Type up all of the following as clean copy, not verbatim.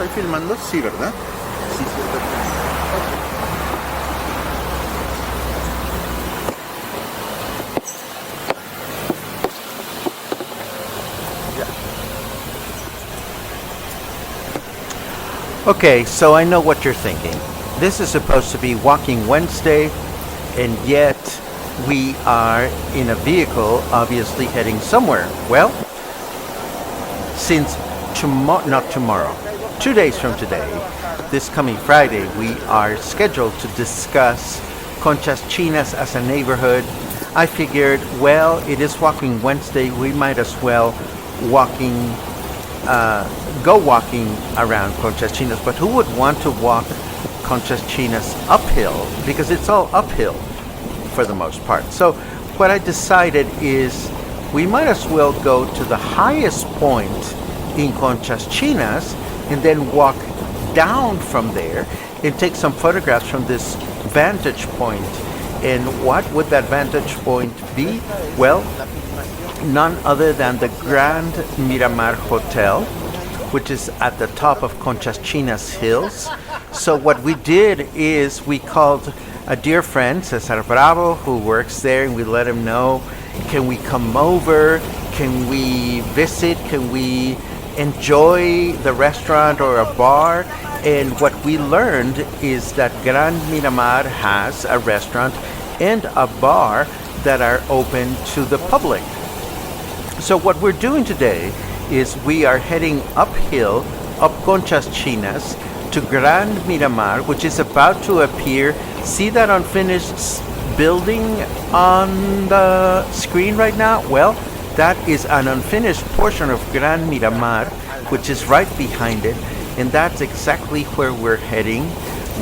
¿Estoy filmando? Sí, ¿verdad? Sí, sí, estoy filmando. Okay, so I know what you're thinking. This is supposed to be Walking Wednesday, and yet we are in a vehicle, obviously heading somewhere. Well, since not tomorrow, 2 days from today, this coming Friday, we are scheduled to discuss Conchas Chinas as a neighborhood. I figured, well, it is Walking Wednesday, we might as well go walking around Conchas Chinas, but who would want to walk Conchas Chinas uphill? Because it's all uphill for the most part. So what I decided is we might as well go to the highest point in Conchas Chinas and then walk down from there and take some photographs from this vantage point. And what would that vantage point be? Well, none other than the Grand Miramar Hotel, which is at the top of Conchas Chinas hills. So what we did is we called a dear friend, Cesar Bravo, who works there, and we let him know, can we come over? Can we visit? Can we enjoy the restaurant or a bar? And what we learned is that Grand Miramar has a restaurant and a bar that are open to the public. So what we're doing today is we are heading uphill, up Conchas Chinas, to Grand Miramar, which is about to appear. See that unfinished building on the screen right now? Well, that is an unfinished portion of Grand Miramar, which is right behind it, and that's exactly where we're heading.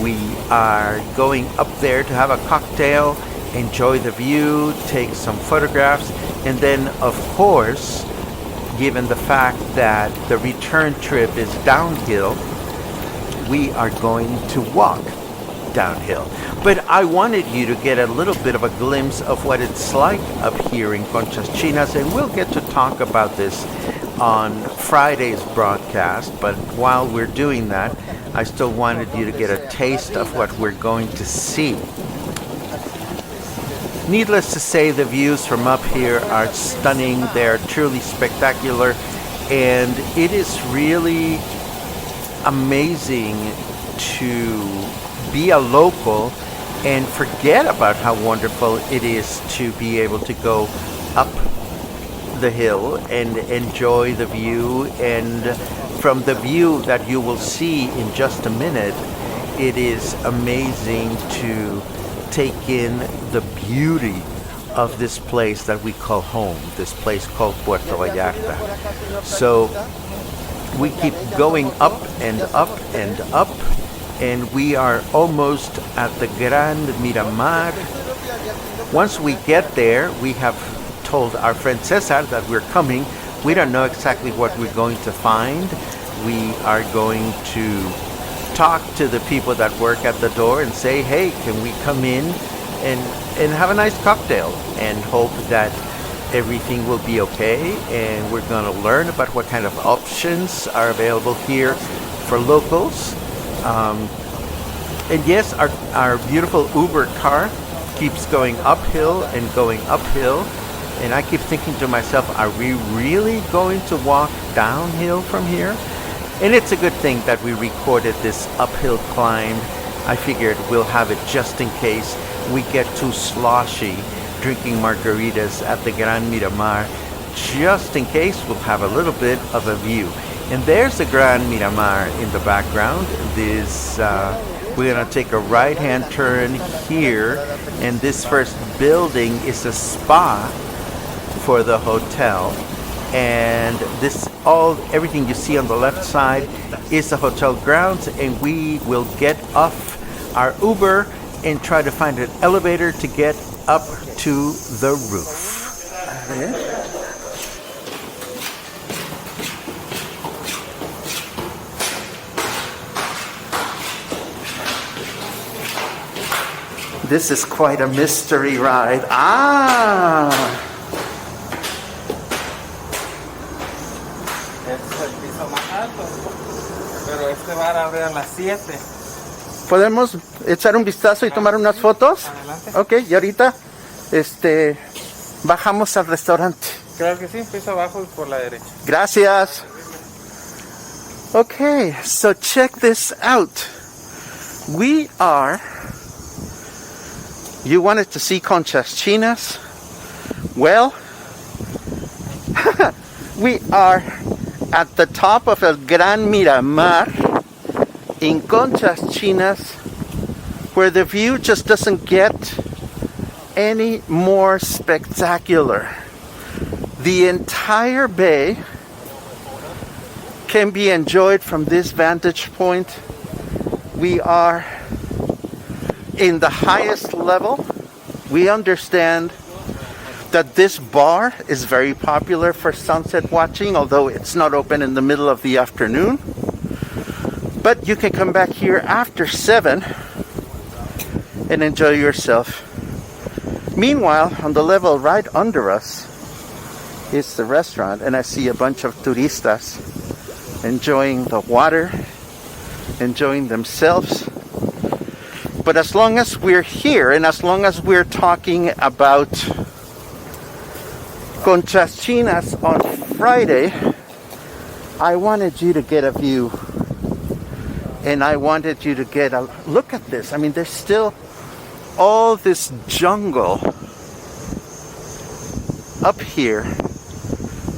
We are going up there to have a cocktail, enjoy the view, take some photographs, and then, of course, given the fact that the return trip is downhill, we are going to walk downhill. But I wanted you to get a little bit of a glimpse of what it's like up here in Conchas Chinas, and we'll get to talk about this on Friday's broadcast. But while we're doing that, I still wanted you to get a taste of what we're going to see. Needless to say, the views from up here are stunning. They're truly spectacular, and it is really amazing to be a local and forget about how wonderful it is to be able to go up the hill and enjoy the view. And from the view that you will see in just a minute, it is amazing to take in the beauty of this place that we call home, this place called Puerto Vallarta. So we keep going up and up and up, and we are almost at the Grand Miramar. Once we get there, we have told our friend Cesar that we're coming. We don't know exactly what we're going to find. We are going to talk to the people that work at the door and say, hey, can we come in and have a nice cocktail, and hope that everything will be okay. And we're going to learn about what kind of options are available here for locals. And yes, our beautiful Uber car keeps going uphill and going uphill. And I keep thinking to myself, are we really going to walk downhill from here? And it's a good thing that we recorded this uphill climb. I figured we'll have it just in case we get too sloshy drinking margaritas at the Grand Miramar. Just in case, we'll have a little bit of a view. And there's the Grand Miramar in the background. We're going to take a right-hand turn here, and this first building is a spa for the hotel. And everything you see on the left side is the hotel grounds, and we will get off our Uber and try to find an elevator to get up to the roof. This is quite a mystery ride. Pero este bar abre a las 7. ¿Podemos echar un vistazo y tomar unas fotos? Adelante. Ok, y ahorita bajamos al restaurante. Claro que sí, piso abajo y por la derecha. Gracias. Okay, so check this out. You wanted to see Conchas Chinas? Well, we are at the top of el Grand Miramar in Conchas Chinas, where the view just doesn't get any more spectacular. The entire bay can be enjoyed from this vantage point. We are in the highest level. We understand that this bar is very popular for sunset watching, although it's not open in the middle of the afternoon. But you can come back here after 7 and enjoy yourself. Meanwhile, on the level right under us is the restaurant, and I see a bunch of turistas enjoying the water, enjoying themselves. But as long as we're here, and as long as we're talking about Conchas Chinas on Friday, I wanted you to get a view, and I wanted you to get a look at this. I mean, there's still all this jungle up here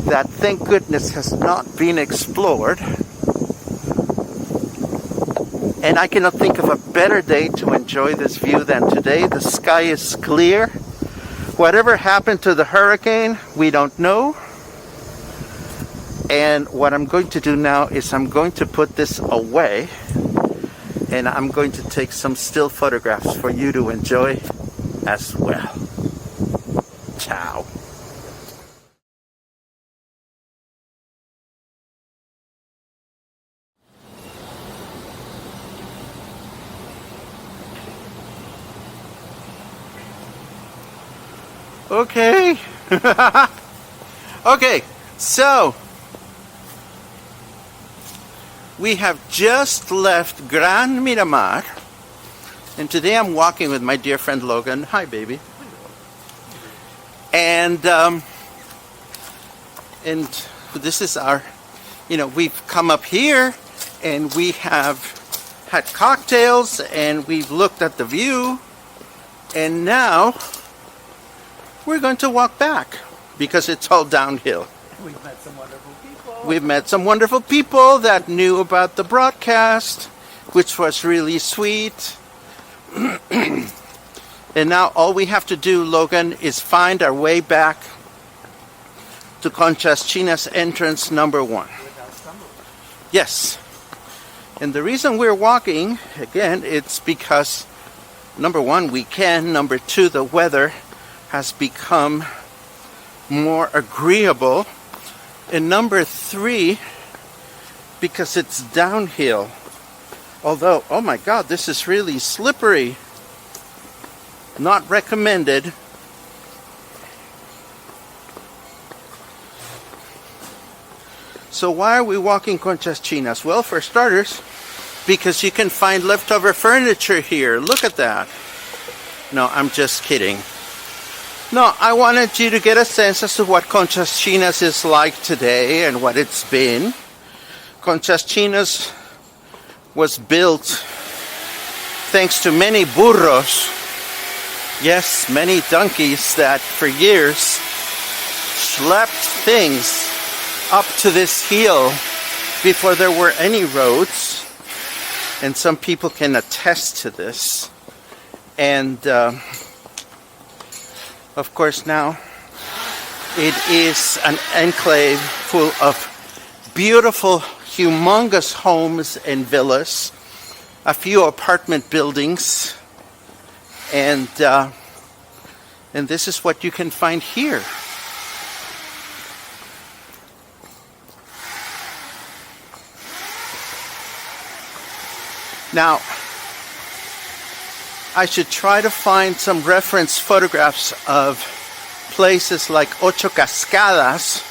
that, thank goodness, has not been explored. And I cannot think of a better day to enjoy this view than today. The sky is clear. Whatever happened to the hurricane, we don't know. And what I'm going to do now is I'm going to put this away, and I'm going to take some still photographs for you to enjoy as well. Ciao. Okay. Okay, so we have just left Grand Miramar, and today I'm walking with my dear friend Logan. Hi, baby. And this is our, we've come up here and we have had cocktails and we've looked at the view, and now we're going to walk back because it's all downhill. We've met some wonderful people. We've met some wonderful people that knew about the broadcast, which was really sweet. And now all we have to do, Logan, is find our way back to Conchas Chinas entrance number 1. Yes. And the reason we're walking, again, it's because, number 1, we can. Number 2, the weather has become more agreeable. And number 3, because it's downhill. Although, oh my God, this is really slippery. Not recommended. So why are we walking Conchas Chinas? Well, for starters, because you can find leftover furniture here. Look at that. No, I'm just kidding. No, I wanted you to get a sense as to what Conchas Chinas is like today and what it's been. Conchas Chinas was built thanks to many burros. Yes, many donkeys that for years schlepped things up to this hill before there were any roads. And some people can attest to this. And of course now it is an enclave full of beautiful, humongous homes and villas, a few apartment buildings, and this is what you can find here. Now, I should try to find some reference photographs of places like Ocho Cascadas,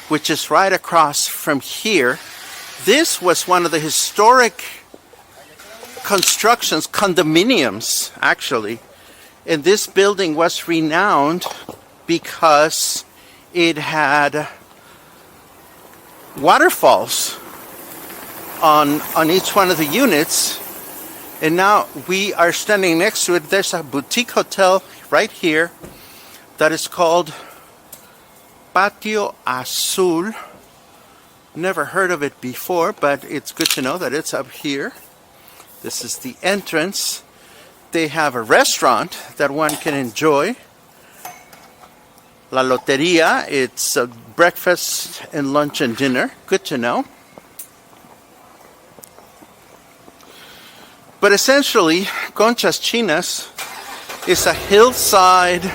which is right across from here. This was one of the historic constructions, condominiums actually. And this building was renowned because it had waterfalls on each one of the units. And now we are standing next to it. There's a boutique hotel right here that is called Patio Azul. Never heard of it before, but it's good to know that it's up here. This is the entrance. They have a restaurant that one can enjoy. La Loteria, it's a breakfast and lunch and dinner. Good to know. But essentially, Conchas Chinas is a hillside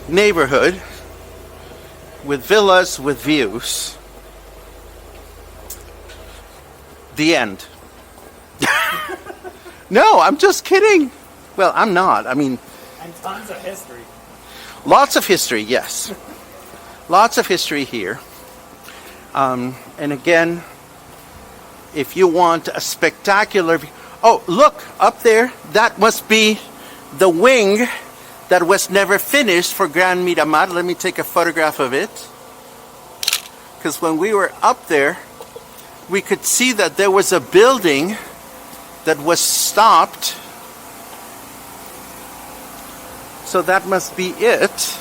neighborhood with villas with views. The end. No, I'm just kidding. Well, I'm not. I mean, And tons of history. lots of history, yes. Lots of history here. And again, if you want a spectacular view. Oh, look, up there, that must be the wing that was never finished for Grand Miramar. Let me take a photograph of it. Because when we were up there, we could see that there was a building that was stopped. So that must be it.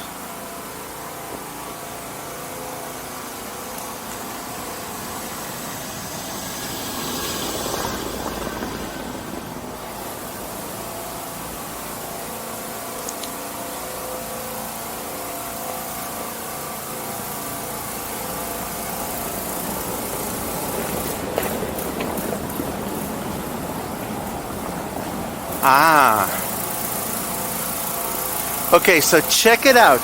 Ah. Okay, so check it out.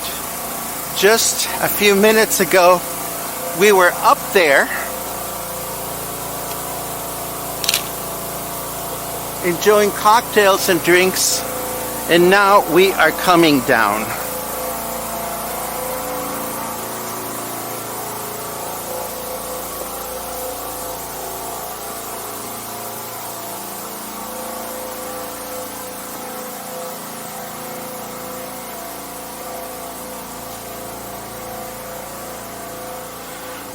Just a few minutes ago, we were up there enjoying cocktails and drinks, and now we are coming down.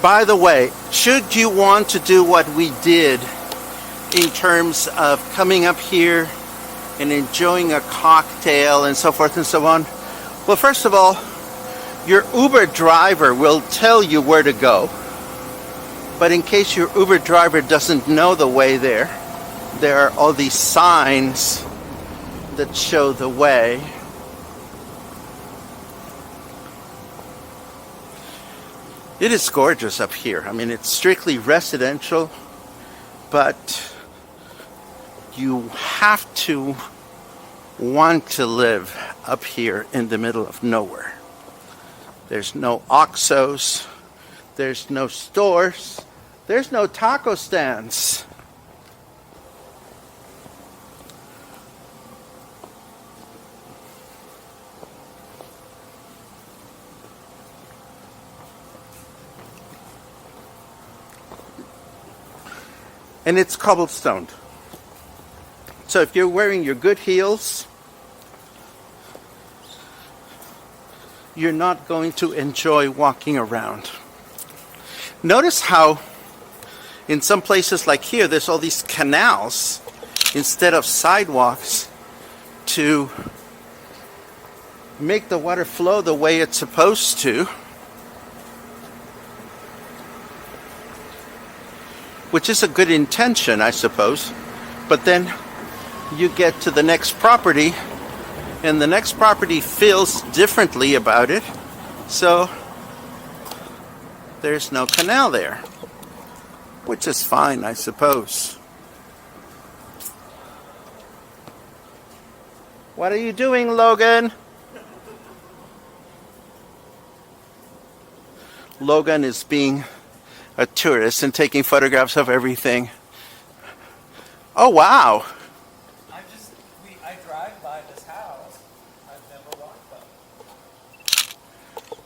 By the way, should you want to do what we did in terms of coming up here and enjoying a cocktail and so forth and so on, well, first of all, your Uber driver will tell you where to go. But in case your Uber driver doesn't know the way there are all these signs that show the way. It is gorgeous up here. I mean, it's strictly residential, but you have to want to live up here in the middle of nowhere. There's no Oxxos, there's no stores, there's no taco stands. And it's cobblestoned. So if you're wearing your good heels, you're not going to enjoy walking around. Notice how in some places like here, there's all these canals instead of sidewalks to make the water flow the way it's supposed to. Which is a good intention, I suppose. But then you get to the next property, and the next property feels differently about it. So there's no canal there, which is fine, I suppose. What are you doing, Logan? Logan is being a tourist and taking photographs of everything. Oh, wow. I drive by this house. I've never walked by.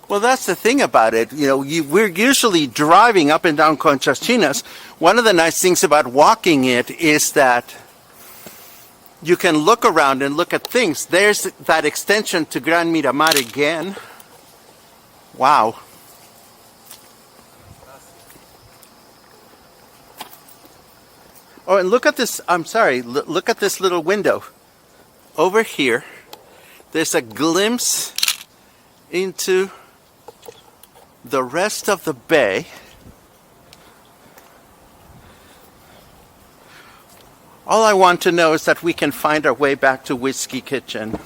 Well, that's the thing about it. You know, we're usually driving up and down Conchas Chinas. One of the nice things about walking it is that you can look around and look at things. There's that extension to Grand Miramar again. Wow. Oh, and look at this. I'm sorry. Look at this little window. Over here, there's a glimpse into the rest of the bay. All I want to know is that we can find our way back to Whiskey Kitchen.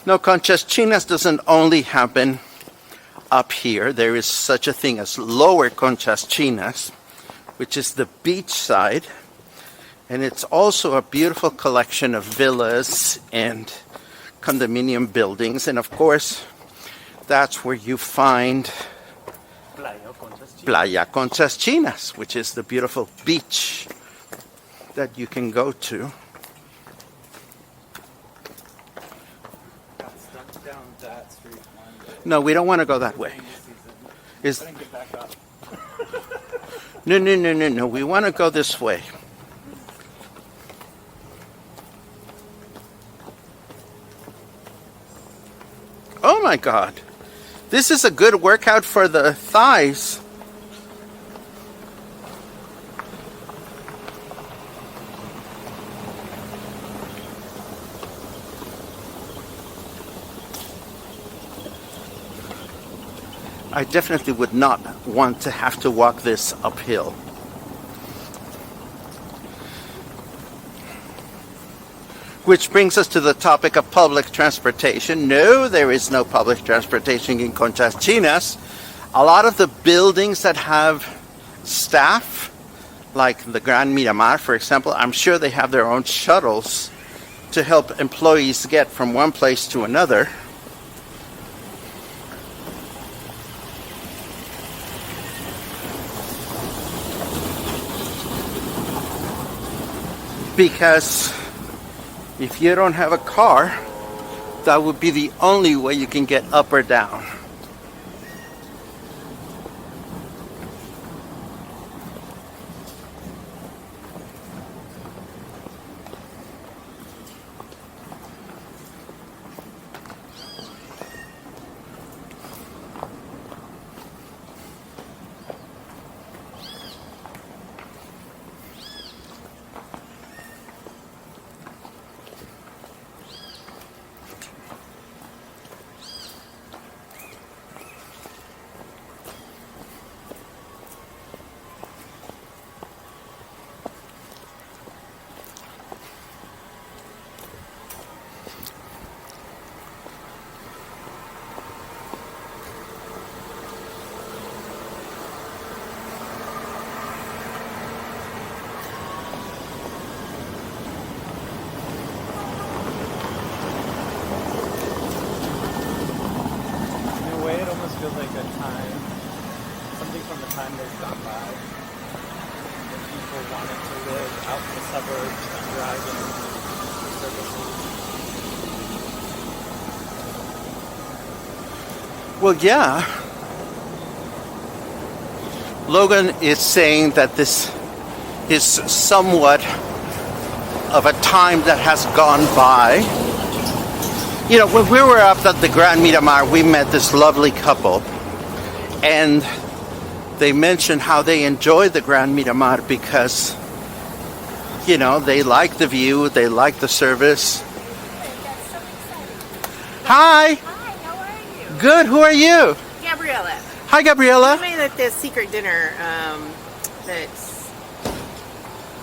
No, Conchas Chinas doesn't only happen up here. There is such a thing as Lower Conchas Chinas, which is the beach side. And it's also a beautiful collection of villas and condominium buildings. And of course, that's where you find Playa Conchas Chinas, which is the beautiful beach that you can go to. Down that street one day. No, we don't want to go that way. Is Get back up. no. We want to go this way. Oh my God. This is a good workout for the thighs. I definitely would not want to have to walk this uphill. Which brings us to the topic of public transportation. No, there is no public transportation in Conchas Chinas. A lot of the buildings that have staff, like the Grand Miramar, for example, I'm sure they have their own shuttles to help employees get from one place to another. Because if you don't have a car, that would be the only way you can get up or down. In a way, it almost feels like a time, something from the time they've gone by. When people wanted to live out in the suburbs and drive in services. Well, yeah. Logan is saying that this is somewhat of a time that has gone by. You know, when we were up at the Grand Miramar, we met this lovely couple, and they mentioned how they enjoy the Grand Miramar because, you know, they like the view, they like the service. That's so exciting. Hi! Hi, how are you? Good, who are you? Gabriella. Hi, Gabriela. I made like this secret dinner that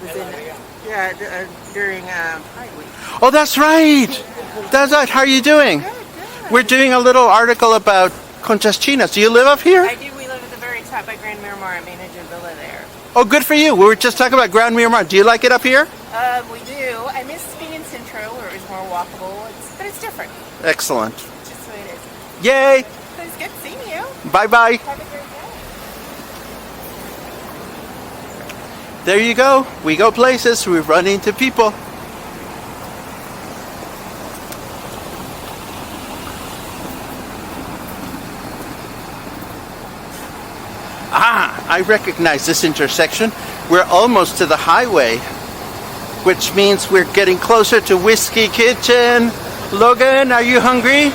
was during Pride Week. Oh, that's right. That's right. How are you doing? Good, good. We're doing a little article about Conchas Chinas. Do you live up here? I do. We live at the very top by Grand Miramar. I manage a villa there. Oh, good for you. We were just talking about Grand Miramar. Do you like it up here? We do. I miss being in Centro where it was more walkable, but it's different. Excellent. It's just the way it is. Yay. But it's good seeing you. Bye-bye. Have a great day. There you go. We go places. We run into people. I recognize this intersection. We're almost to the highway, which means we're getting closer to Whiskey Kitchen. Logan, are you hungry?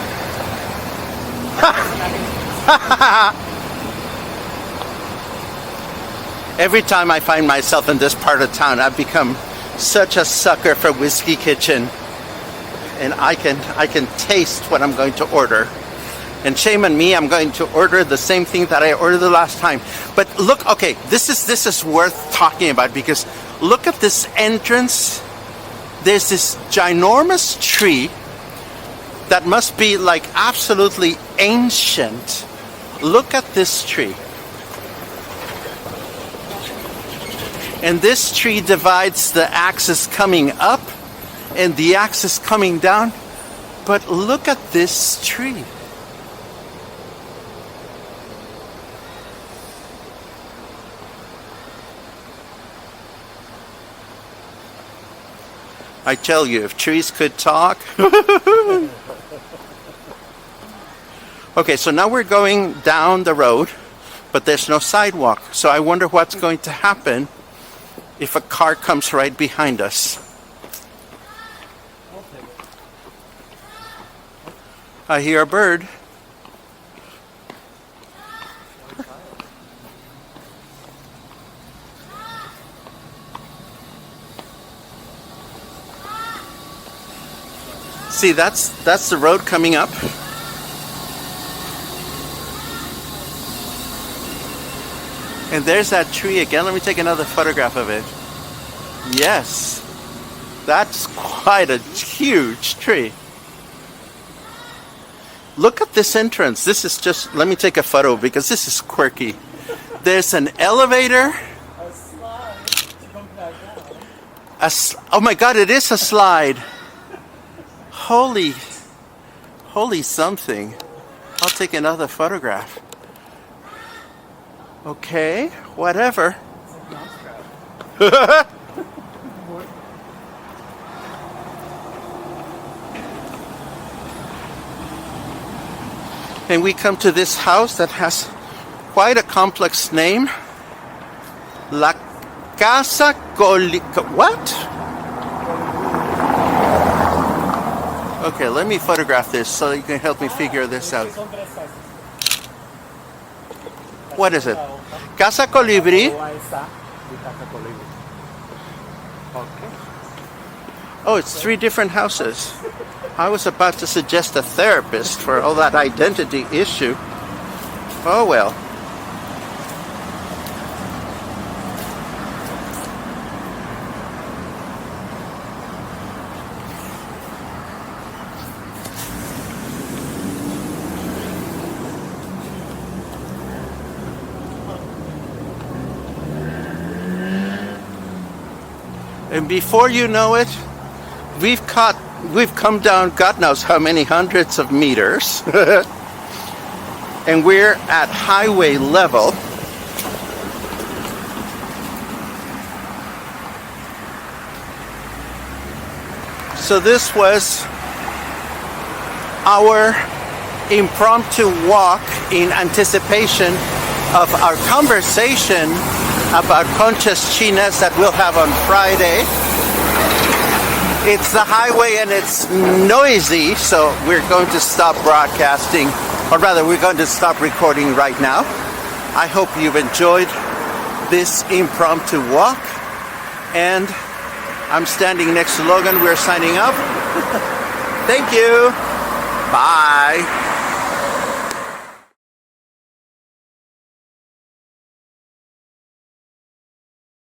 Every time I find myself in this part of town, I've become such a sucker for Whiskey Kitchen. And I can taste what I'm going to order. And shame on me, I'm going to order the same thing that I ordered the last time. But look, okay, this is worth talking about because look at this entrance. There's this ginormous tree that must be like absolutely ancient. Look at this tree. And this tree divides the axis coming up and the axis coming down. But look at this tree. I tell you, if trees could talk. Okay, so now we're going down the road, but there's no sidewalk. So I wonder what's going to happen if a car comes right behind us. I hear a bird. See, that's the road coming up. And there's that tree again. Let me take another photograph of it. Yes, that's quite a huge tree. Look at this entrance. This is just, let me take a photo because this is quirky. There's an elevator. A slide to come back down. Oh my God, it is a slide. Holy something. I'll take another photograph. Okay, whatever. And we come to this house that has quite a complex name. La Casa what? Okay, let me photograph this so you can help me figure this out. What is it? Casa Colibri. Oh, it's 3 different houses. I was about to suggest a therapist for all that identity issue. Oh well. And before you know it, we've come down God knows how many hundreds of meters. And we're at highway level. So this was our impromptu walk in anticipation of our conversation about Conchas Chinas that we'll have on Friday. It's the highway and it's noisy, so we're going to stop broadcasting, or rather we're going to stop recording right now. I hope you've enjoyed this impromptu walk, and I'm standing next to Logan. We're signing up. Thank you. Bye.